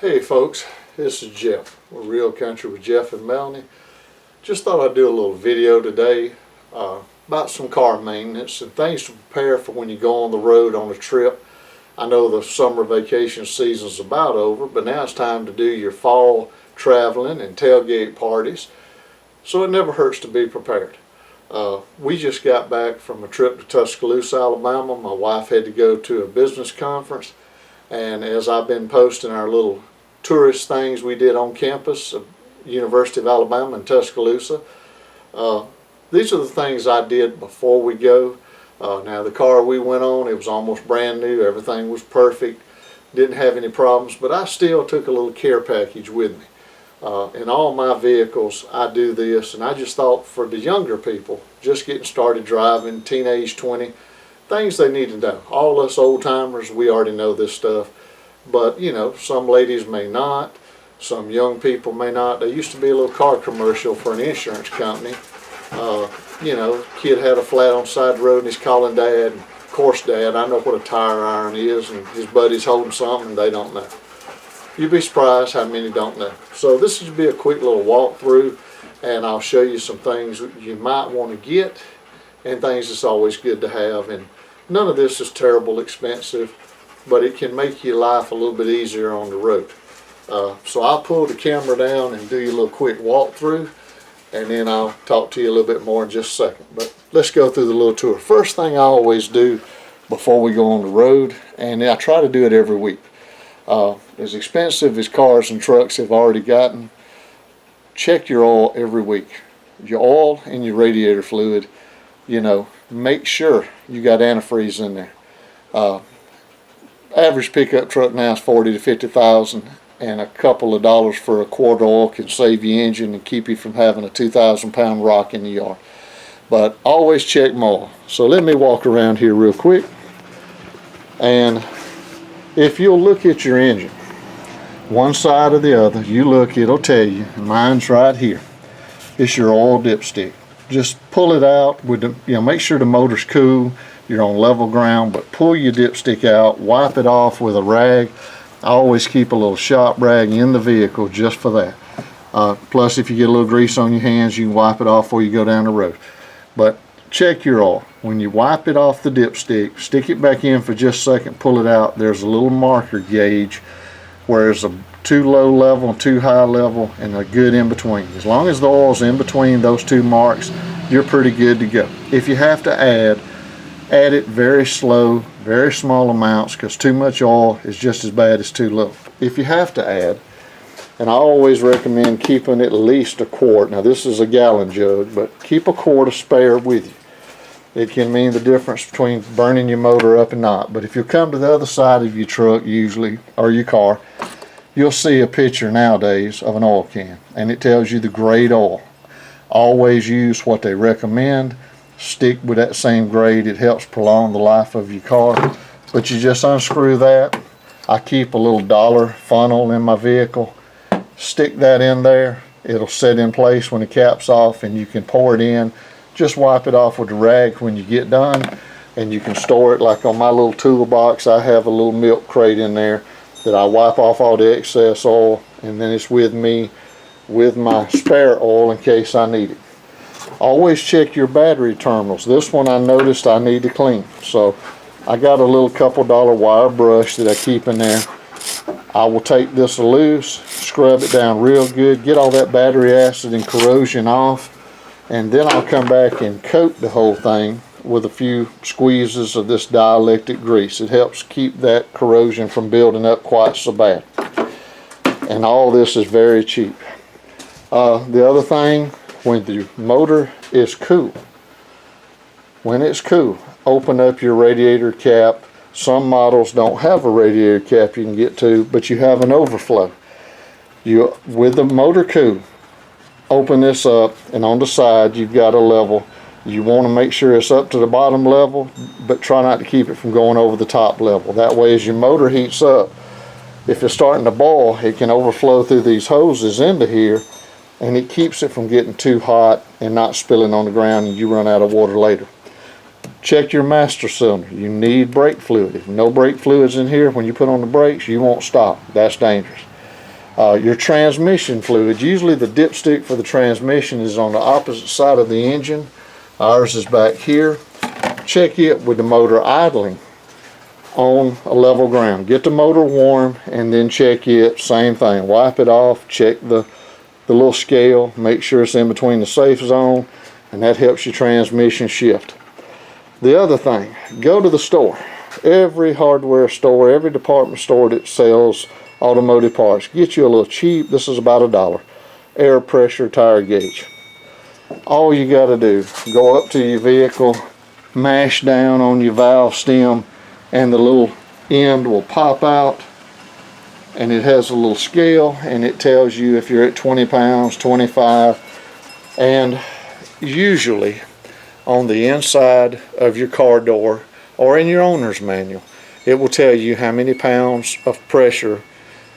Hey folks, this is Jeff. We're Real Country with Jeff and Melony. Just thought I'd do a little video today about some car maintenance and things to prepare for when you go on the road on a trip. I know the summer vacation season's about over, but now it's time to do your fall traveling and tailgate parties. So it never hurts to be prepared. We just got back from a trip to Tuscaloosa, Alabama. My wife had to go to a business conference. And as I've been posting our little tourist things we did on campus of University of Alabama in Tuscaloosa, these are the things I did before we go. Now the car we went on, it was almost brand new. Everything was perfect. Didn't have any problems, but I still took a little care package with me. In all my vehicles, I do this, and I just thought for the younger people, just getting started driving, teenage 20, things they need to know. All us old timers, we already know this stuff, but you know, some ladies may not, some young people may not. There used to be a little car commercial for an insurance company. You know, kid had a flat on the side of the road and he's calling dad, and of course dad, I know what a tire iron is, and his buddy's holding something and they don't know. You'd be surprised how many don't know. So this would be a quick little walkthrough, and I'll show you some things you might want to get and things that's always good to have. And none of this is terrible expensive, but it can make your life a little bit easier on the road. So I'll pull the camera down and do you a little quick walkthrough, and then I'll talk to you a little bit more in just a second. But let's go through the little tour. First thing I always do before we go on the road, and I try to do it every week. As expensive as cars and trucks have already gotten, check your oil every week. Your oil and your radiator fluid, you know, make sure you got antifreeze in there. Average pickup truck now is 40 to 50,000, and a couple of dollars for a quart of oil can save your engine and keep you from having a 2,000-pound rock in the yard. But always check my oil. So let me walk around here real quick, and if you'll look at your engine, one side or the other, you look, it'll tell you. Mine's right here. It's your oil dipstick. Just pull it out with the, you know, make sure the motor's cool, you're on level ground, but pull your dipstick out, wipe it off with a rag. I always keep a little shop rag in the vehicle just for that. Plus, if you get a little grease on your hands, you can wipe it off before you go down the road. But check your oil. When you wipe it off the dipstick, stick it back in for just a second, pull it out. There's a little marker gauge where there's a too low level and too high level and a good in between. As long as the oil's in between those two marks, you're pretty good to go. If you have to add it very slow, very small amounts, because too much oil is just as bad as too little. If you have to add, and I always recommend keeping at least a quart. Now this is a gallon jug, but keep a quart of spare with you. It can mean the difference between burning your motor up and not. But if you come to the other side of your truck usually, or your car, you'll see a picture nowadays of an oil can, and it tells you the grade oil. Always use what they recommend. Stick with that same grade. It helps prolong the life of your car. But you just unscrew that. I keep a little dollar funnel in my vehicle. Stick that in there. It'll set in place when the cap's off, and you can pour it in. Just wipe it off with a rag when you get done, and you can store it. Like on my little toolbox, I have a little milk crate in there that I wipe off all the excess oil, and then it's with me with my spare oil in case I need it. Always check your battery terminals. This one I noticed I need to clean, so I got a little couple dollar wire brush that I keep in there. I will take this loose, scrub it down real good, get all that battery acid and corrosion off, and then I'll come back and coat the whole thing with a few squeezes of this dielectric grease. It helps keep that corrosion from building up quite so bad. And all this is very cheap. The other thing, when the motor is cool, when it's cool, open up your radiator cap. Some models don't have a radiator cap you can get to, but you have an overflow. With the motor cool, open this up, and on the side you've got a level. You want to make sure it's up to the bottom level, but try not to keep it from going over the top level. That way, as your motor heats up, if it's starting to boil, it can overflow through these hoses into here, and it keeps it from getting too hot and not spilling on the ground and you run out of water later. Check your master cylinder. You need brake fluid. If no brake fluid's in here, when you put on the brakes, you won't stop. That's dangerous. Your transmission fluid, usually the dipstick for the transmission is on the opposite side of the engine. Ours is back here. Check it with the motor idling on a level ground. Get the motor warm and then check it. Same thing. Wipe it off. Check the little scale. Make sure it's in between the safe zone, and that helps your transmission shift. The other thing, go to the store. Every hardware store, every department store that sells automotive parts, get you a little cheap, this is about $1, air pressure tire gauge. All you got to do, go up to your vehicle, mash down on your valve stem, and the little end will pop out, and it has a little scale, and it tells you if you're at 20 pounds, 25, and usually on the inside of your car door or in your owner's manual, it will tell you how many pounds of pressure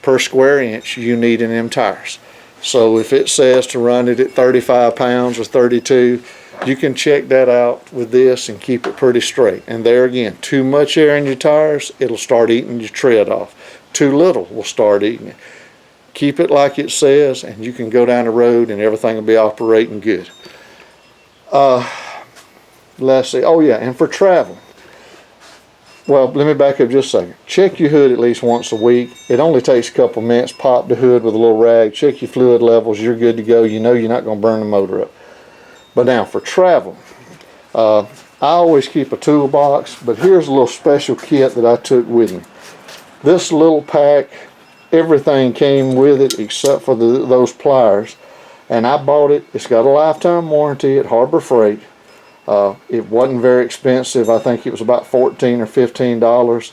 per square inch you need in them tires. So if it says to run it at 35 pounds or 32, you can check that out with this and keep it pretty straight. And there again, too much air in your tires, it'll start eating your tread off. Too little will start eating it. Keep it like it says, and you can go down the road and everything will be operating good. Let's see. Oh yeah, and for travel. Well, let me back up just a second. Check your hood at least once a week. It only takes a couple minutes. Pop the hood with a little rag. Check your fluid levels. You're good to go. You know you're not going to burn the motor up. But now for travel, I always keep a toolbox, but here's a little special kit that I took with me. This little pack, everything came with it except for those pliers, and I bought it. It's got a lifetime warranty at Harbor Freight. It wasn't very expensive. I think it was about $14 or $15,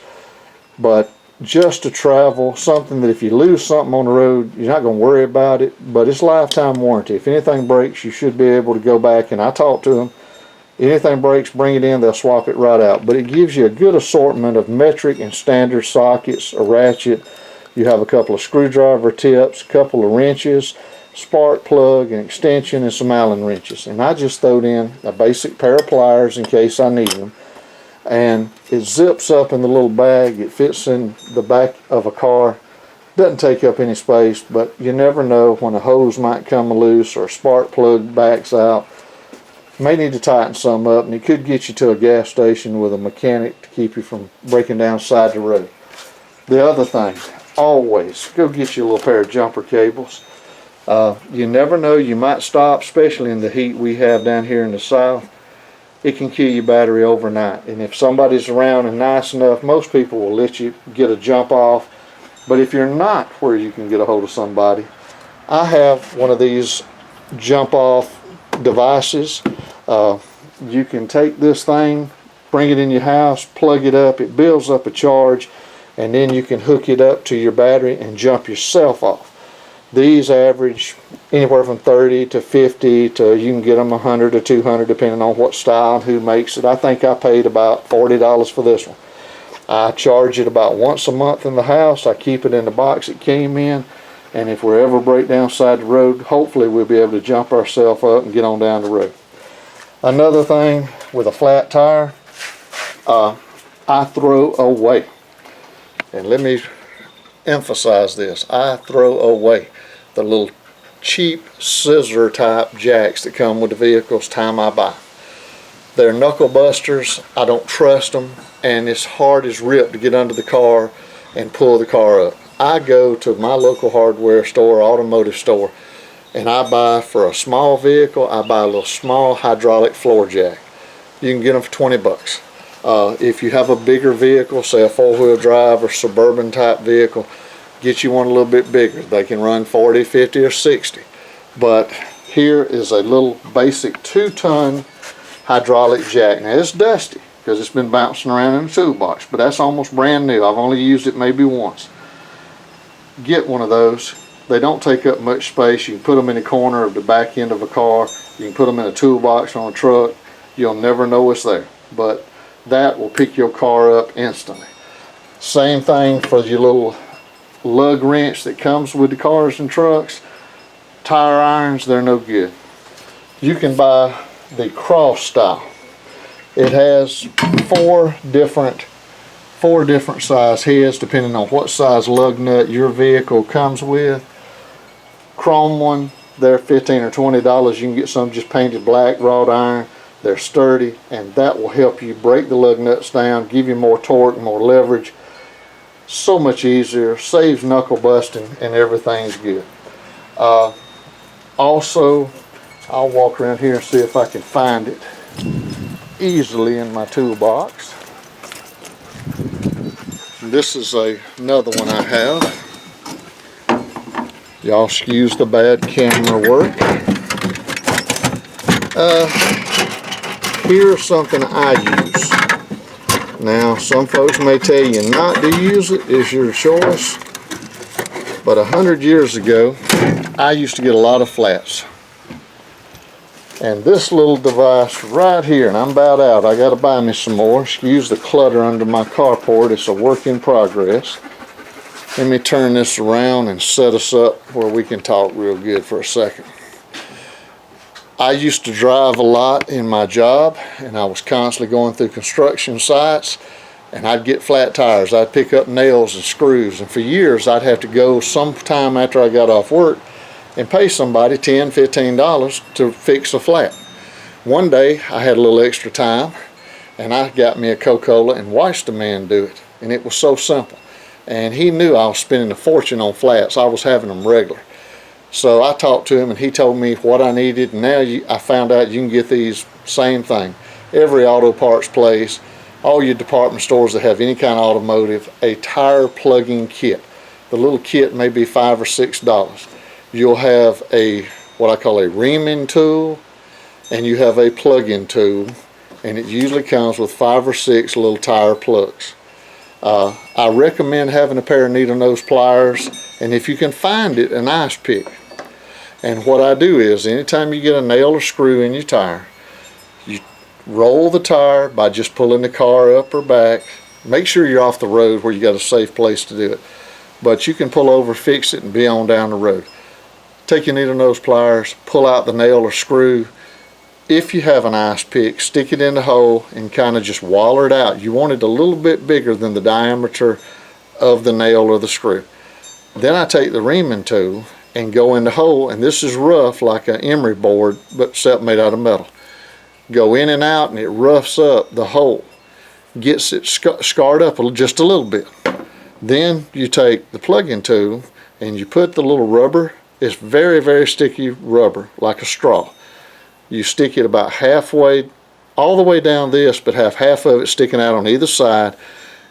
but just to travel, something that if you lose something on the road, you're not going to worry about it, but it's lifetime warranty. If anything breaks, you should be able to go back, and I talked to them. Anything breaks, bring it in, they'll swap it right out. But it gives you a good assortment of metric and standard sockets, a ratchet. You have a couple of screwdriver tips, a couple of wrenches, spark plug, an extension, and some Allen wrenches. And I just throwed in a basic pair of pliers in case I need them. And it zips up in the little bag. It fits in the back of a car. Doesn't take up any space, but you never know when a hose might come loose or a spark plug backs out. You may need to tighten some up, and it could get you to a gas station with a mechanic to keep you from breaking down side the road. The other thing, always go get you a little pair of jumper cables. You never know, you might stop, especially in the heat we have down here in the south. It can kill your battery overnight. And if somebody's around and nice enough, most people will let you get a jump off. But if you're not where you can get a hold of somebody, I have one of these jump off devices. You can take this thing, bring it in your house, plug it up, it builds up a charge, and then you can hook it up to your battery and jump yourself off. These average anywhere from 30 to 50 to you can get them 100 to 200 depending on what style and who makes it. I think I paid about $40 for this one. I charge it about once a month in the house. I keep it in the box it came in, and if we ever break down side the road, hopefully we'll be able to jump ourselves up and get on down the road. Another thing with a flat tire, I throw away. And let me emphasize this, I throw away the little cheap scissor type jacks that come with the vehicles time I buy. They're knuckle busters. I don't trust them, and it's hard as rip to get under the car and pull the car up. I go to my local hardware store, automotive store, and I buy for a small vehicle, I buy a little small hydraulic floor jack. You can get them for 20 bucks. If you have a bigger vehicle, say a four-wheel drive or suburban type vehicle, get you one a little bit bigger. They can run 40, 50, or 60. But here is a little basic 2-ton hydraulic jack. Now it's dusty because it's been bouncing around in the toolbox, but that's almost brand new. I've only used it maybe once. Get one of those. They don't take up much space. You can put them in the corner of the back end of a car. You can put them in a toolbox on a truck. You'll never know it's there, but that will pick your car up instantly. Same thing for your little lug wrench that comes with the cars and trucks. Tire irons, they're no good. You can buy the cross style. It has four different size heads depending on what size lug nut your vehicle comes with. chrome one, they're $15 or $20. You can get some just painted black, wrought iron. They're sturdy, and that will help you break the lug nuts down, give you more torque, more leverage. So much easier, saves knuckle busting, and everything's good. Also, I'll walk around here and see if I can find it easily in my toolbox. This is another one I have. Y'all excuse the bad camera work. Here's something I use. Now, some folks may tell you not to use it, it's your choice. But 100 years ago, I used to get a lot of flats. And this little device right here, and I'm about out, I gotta buy me some more. Excuse the clutter under my carport, it's a work in progress. Let me turn this around and set us up where we can talk real good for a second. I used to drive a lot in my job, and I was constantly going through construction sites, and I'd get flat tires. I'd pick up nails and screws, and for years I'd have to go sometime after I got off work and pay somebody $10, $15 to fix a flat. One day I had a little extra time, and I got me a Coca-Cola and watched a man do it, and it was so simple. And he knew I was spending a fortune on flats. I was having them regular. So I talked to him, and he told me what I needed, and now I found out you can get these same thing. Every auto parts place, all your department stores that have any kind of automotive, a tire plugging kit. The little kit may be $5 or $6. You'll have a what I call a reaming tool, and you have a plug-in tool, and it usually comes with 5 or 6 little tire plugs. I recommend having a pair of needle nose pliers, and if you can find it, an ice pick. And what I do is, anytime you get a nail or screw in your tire, you roll the tire by just pulling the car up or back. Make sure you're off the road where you got a safe place to do it. But you can pull over, fix it, and be on down the road. Take your needle nose pliers, pull out the nail or screw. If you have an ice pick, stick it in the hole and kind of just waller it out. You want it a little bit bigger than the diameter of the nail or the screw. Then I take the reaming tool and go in the hole, and this is rough like an emery board, but except made out of metal. Go in and out, and it roughs up the hole. Gets it scarred up just a little bit. Then you take the plug-in tool and you put the little rubber, it's very, very sticky rubber, like a straw. You stick it about halfway, all the way down this, but have half of it sticking out on either side.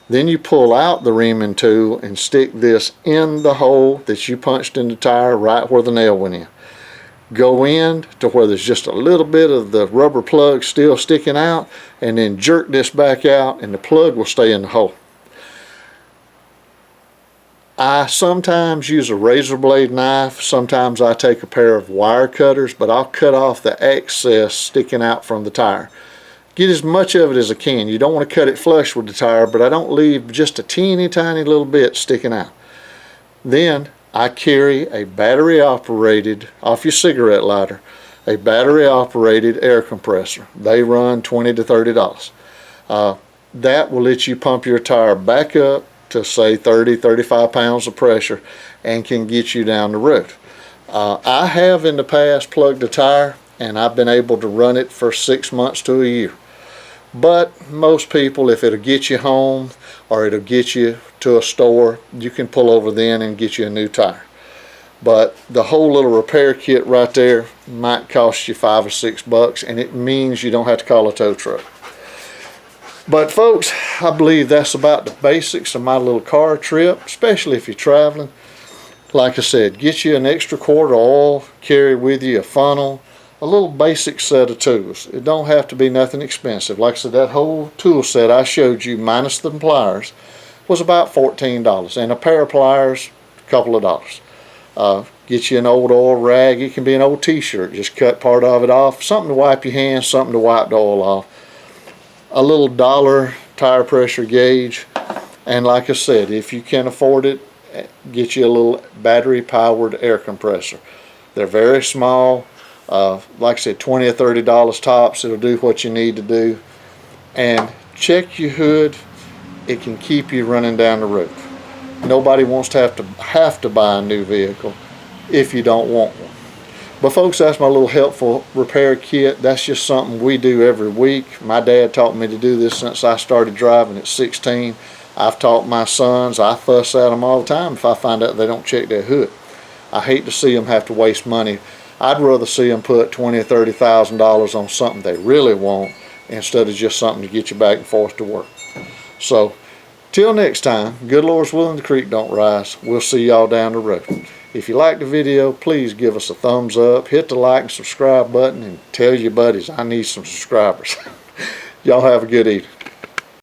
Then you pull out the reaming tool and stick this in the hole that you punched in the tire right where the nail went in. Go in to where there's just a little bit of the rubber plug still sticking out, and then jerk this back out, and the plug will stay in the hole. I sometimes use a razor blade knife. Sometimes I take a pair of wire cutters, but I'll cut off the excess sticking out from the tire. Get as much of it as I can. You don't want to cut it flush with the tire, but I don't leave just a teeny tiny little bit sticking out. Then I carry a battery operated, off your cigarette lighter, a battery operated air compressor. They run $20 to $30. That will let you pump your tire back up to say 30, 35 pounds of pressure and can get you down the road. I have in the past plugged a tire, and I've been able to run it for 6 months to a year. But most people, if it'll get you home or it'll get you to a store, you can pull over then and get you a new tire. But the whole little repair kit right there might cost you $5 or $6, and it means you don't have to call a tow truck. But folks, I believe that's about the basics of my little car trip, especially if you're traveling. Like I said, get you an extra quart of oil, carry with you a funnel, a little basic set of tools. It don't have to be nothing expensive. Like I said, that whole tool set I showed you, minus the pliers, was about $14. And a pair of pliers, a couple of dollars. Get you an old oil rag. It can be an old t-shirt. Just cut part of it off. Something to wipe your hands, something to wipe the oil off. A little dollar tire pressure gauge, and like I said, if you can afford it, get you a little battery powered air compressor. They're very small, like I said, $20 or $30 tops. It'll do what you need to do. And check your hood. It can keep you running down the road. Nobody wants to have to buy a new vehicle, if you don't want one. But folks, that's my little helpful repair kit. That's just something we do every week. My dad taught me to do this since I started driving at 16. I've taught my sons. I fuss at them all the time if I find out they don't check their hood. I hate to see them have to waste money. I'd rather see them put $20,000 or $30,000 on something they really want instead of just something to get you back and forth to work. So, till next time, good Lord's willing, the creek don't rise. We'll see y'all down the road. If you liked the video, please give us a thumbs up, hit the like and subscribe button, and tell your buddies I need some subscribers. Y'all have a good evening.